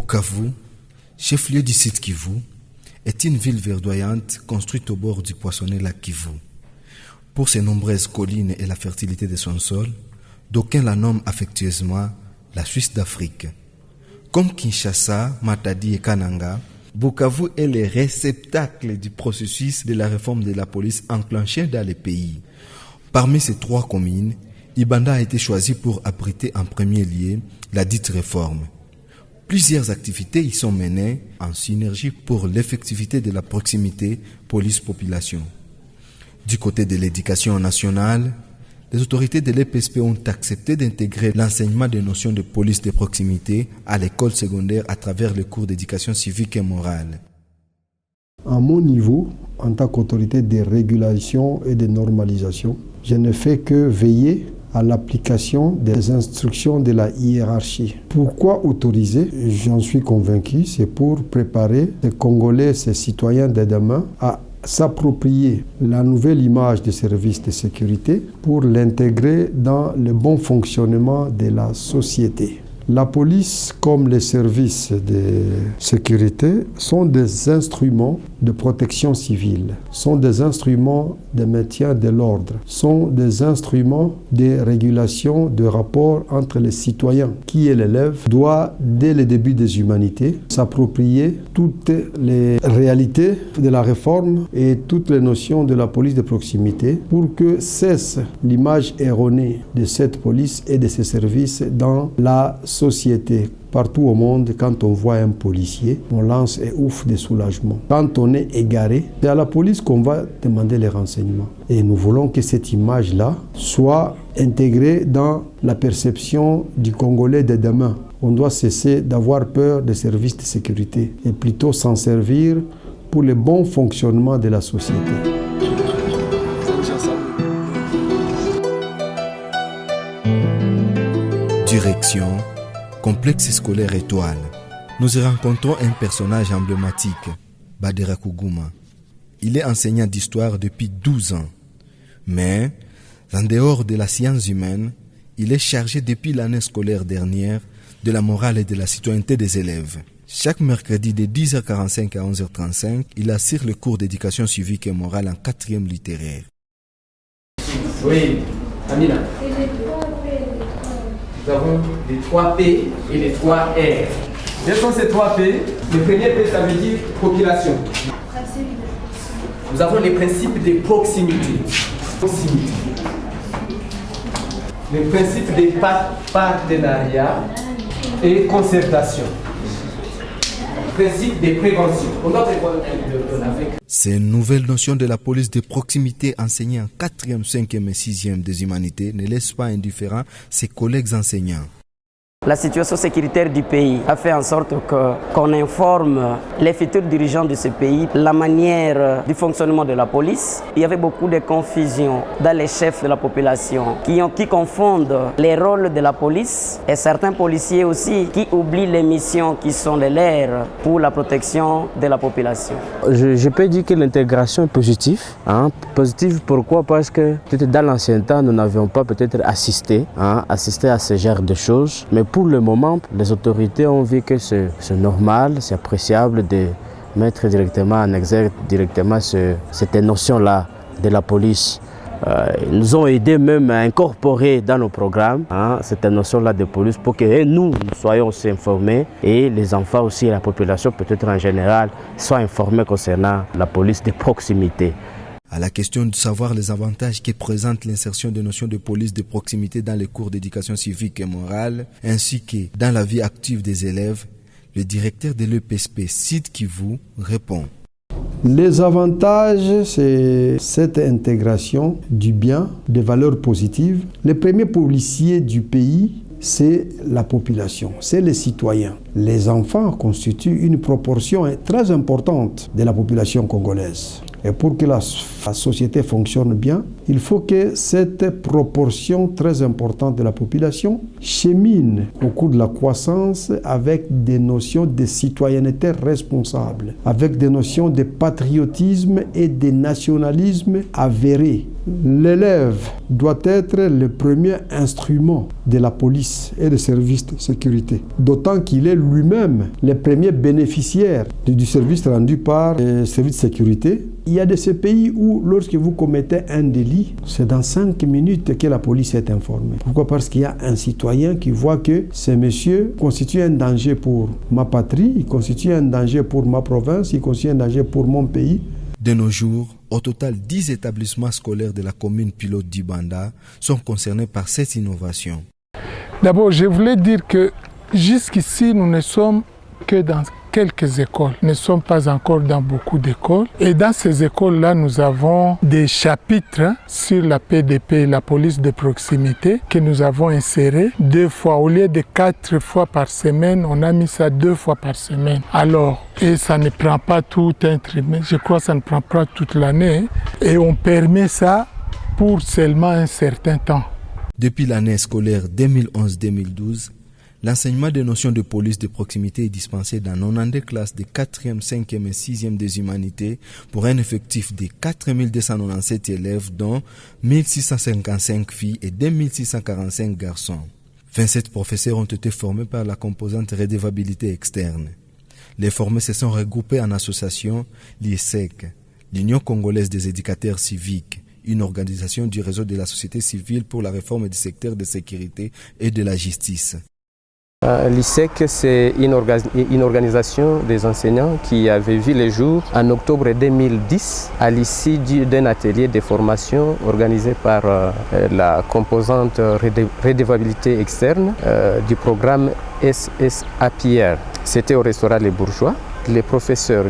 Bukavu, chef-lieu du Sud Kivu, est une ville verdoyante construite au bord du poissonné lac Kivu. Pour ses nombreuses collines et la fertilité de son sol, d'aucuns la nomment affectueusement la Suisse d'Afrique. Comme Kinshasa, Matadi et Kananga, Bukavu est le réceptacle du processus de la réforme de la police enclenché dans le pays. Parmi ces trois communes, Ibanda a été choisi pour abriter en premier lieu la dite réforme. Plusieurs activités y sont menées en synergie pour l'effectivité de la proximité police-population. Du côté de l'éducation nationale, les autorités de l'EPSP ont accepté d'intégrer l'enseignement des notions de police de proximité à l'école secondaire à travers le cours d'éducation civique et morale. À mon niveau, en tant qu'autorité de régulation et de normalisation, je ne fais que veiller à l'application des instructions de la hiérarchie. Pourquoi autoriser? J'en suis convaincu, c'est pour préparer les Congolais, ces citoyens de demain, à s'approprier la nouvelle image des services de sécurité pour l'intégrer dans le bon fonctionnement de la société. La police, comme les services de sécurité, sont des instruments de protection civile, sont des instruments de maintien de l'ordre, sont des instruments de régulation de rapports entre les citoyens. Qui est l'élève doit, dès le début des humanités, s'approprier toutes les réalités de la réforme et toutes les notions de la police de proximité pour que cesse l'image erronée de cette police et de ses services dans la société. Partout au monde, quand on voit un policier, on lance un ouf de soulagement. Quand on est égaré, c'est à la police qu'on va demander les renseignements. Et nous voulons que cette image-là soit intégrée dans la perception du Congolais de demain. On doit cesser d'avoir peur des services de sécurité et plutôt s'en servir pour le bon fonctionnement de la société. Direction Complexe scolaire Étoile. Nous y rencontrons un personnage emblématique, Badera Kougouma. Il est enseignant d'histoire depuis 12 ans. Mais, en dehors de la science humaine, il est chargé depuis l'année scolaire dernière de la morale et de la citoyenneté des élèves. Chaque mercredi de 10h45 à 11h35, il assure le cours d'éducation civique et morale en 4e littéraire. Oui, Amina. Nous avons les 3 P et les 3 R. Quels sont ces 3 P? Le premier P, ça veut dire population. Nous avons les principes de proximité. Le principe de partenariat et concertation. Le principe de prévention. On doit prévoir avec. Ces nouvelles notions de la police de proximité enseignées en 4e, 5e et 6e des humanités ne laissent pas indifférents ses collègues enseignants. La situation sécuritaire du pays a fait en sorte qu'on informe les futurs dirigeants de ce pays la manière du fonctionnement de la police. Il y avait beaucoup de confusion dans les chefs de la population qui confondent les rôles de la police et certains policiers aussi qui oublient les missions qui sont les leurs pour la protection de la population. Je peux dire que l'intégration est positive. Positive pourquoi? Parce que peut-être dans l'ancien temps, nous n'avions pas peut-être assisté à ce genre de choses. Mais pour le moment, les autorités ont vu que c'est normal, c'est appréciable de mettre directement en exergue cette notion-là de la police. Ils nous ont aidés même à incorporer dans nos programmes cette notion-là de police pour que nous soyons aussi informés et les enfants aussi et la population peut-être en général soient informés concernant la police de proximité. À la question de savoir les avantages que présente l'insertion des notions de police de proximité dans les cours d'éducation civique et morale, ainsi que dans la vie active des élèves, le directeur de l'EPSP, Sud Kivu, répond. Les avantages, c'est cette intégration du bien, des valeurs positives. Les premiers policiers du pays, c'est la population, c'est les citoyens. Les enfants constituent une proportion très importante de la population congolaise. Et pour que la société fonctionne bien, il faut que cette proportion très importante de la population chemine au cours de la croissance avec des notions de citoyenneté responsable, avec des notions de patriotisme et de nationalisme avérés. L'élève doit être le premier instrument de la police et des services de sécurité, d'autant qu'il est lui-même les premiers bénéficiaires du service rendu par les services de sécurité. Il y a de ces pays où, lorsque vous commettez un délit, c'est dans 5 minutes que la police est informée. Pourquoi? Parce qu'il y a un citoyen qui voit que ce monsieur constitue un danger pour ma patrie, il constitue un danger pour ma province, il constitue un danger pour mon pays. De nos jours, au total, 10 établissements scolaires de la commune pilote d'Ibanda sont concernés par cette innovation. D'abord, je voulais dire que jusqu'ici, nous ne sommes que dans quelques écoles. Nous ne sommes pas encore dans beaucoup d'écoles. Et dans ces écoles-là, nous avons des chapitres sur la PDP, la police de proximité, que nous avons insérés 2 fois. Au lieu de 4 fois par semaine, on a mis ça 2 fois par semaine. Alors, et ça ne prend pas tout un trimestre. Je crois que ça ne prend pas toute l'année. Et on permet ça pour seulement un certain temps. Depuis l'année scolaire 2011-2012, l'enseignement des notions de police de proximité est dispensé dans 92 classes de 4e, 5e et 6e des humanités pour un effectif de 4297 élèves, dont 1655 filles et 2645 garçons. 27 professeurs ont été formés par la composante redevabilité externe. Les formés se sont regroupés en association l'IESEC, l'Union congolaise des éducateurs civiques, une organisation du réseau de la société civile pour la réforme du secteur de sécurité et de la justice. L'ISEC, c'est une organisation des enseignants qui avait vu le jour en octobre 2010 à l'issue d'un atelier de formation organisé par la composante redevabilité externe du programme SSAPR. C'était au restaurant Les Bourgeois. Les professeurs